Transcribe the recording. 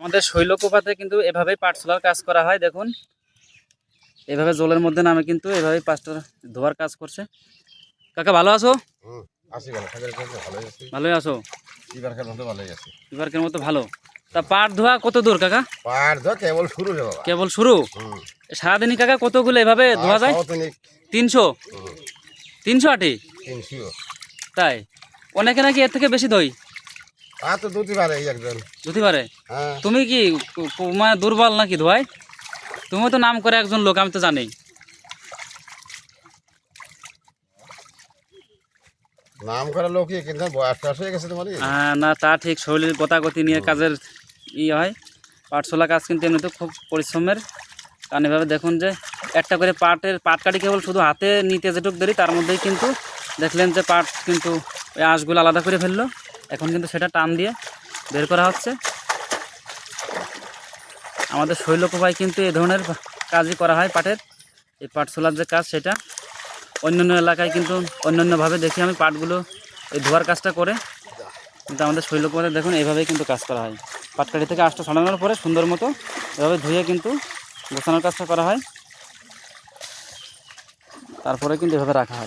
আমাদের শৈলকুপাতে কিন্তু এভাবেই পাট ছোলার কাজ করা হয়। দেখুন এভাবে জলের মধ্যে নামে কিন্তু এভাবেই পাটটা ধোয়ার কাজ করছে। কাকা ভালো আছো? ভালোই আছো? এবারকার মতো ভালো। তা পাট ধোয়া কত দূর কাকা? পাট ধোয়া কেবল শুরু রে বাবা। কেবল শুরু? সারাদিনই কাকা কতগুলো এভাবে ধোয়া যায়? 300? 300 আটি? 300। তাই অনেকে নাকি এর থেকে বেশি দই তা তো দুটি পারে একজন। ধুতে পারে? হ্যাঁ। তুমি কি মানে দুর্বল নাকি ধোয়ায়? তুমি তো নাম করে একজন লোক, আমি তো জানি। নাম করা লোকই কিন্তু বয়স টয়স হয়ে গেছে তোমার। না তা ঠিক, শরীরের গতাগতি নিয়ে কাজের হয়। পাটশোলা কাজ কিন্তু এমনিতে খুব পরিশ্রমের। কারণ এভাবে দেখুন যে একটা করে পাট কাটি কেবল শুধু হাতে নিতে যেটুক দেরি, তার মধ্যেই কিন্তু দেখলেন যে পাট কিন্তু ওই আঁশগুলো আলাদা করে ফেললো। এখন কিন্তু সেটা টান দিয়ে বের করা হচ্ছে। আমাদের শৈলকুপায় কিন্তু এই ধরনের কাজই করা হয় পাটের। এই পাটশোলার যে কাজ সেটা অন্যান্য এলাকায় কিন্তু অন্যান্যভাবে দেখি আমি পাটগুলো এই ধোয়ার কাজটা করে, কিন্তু আমাদের শৈলকুপাতে দেখুন এইভাবেই কিন্তু কাজ করা হয়। পাটকাঠি থেকে আঁশটা ছাড়ানোর পরে সুন্দর মতো এভাবে ধুয়ে কিন্তু গোছানোর কাজটা করা হয়, তারপরে কিন্তু এভাবে রাখা হয়।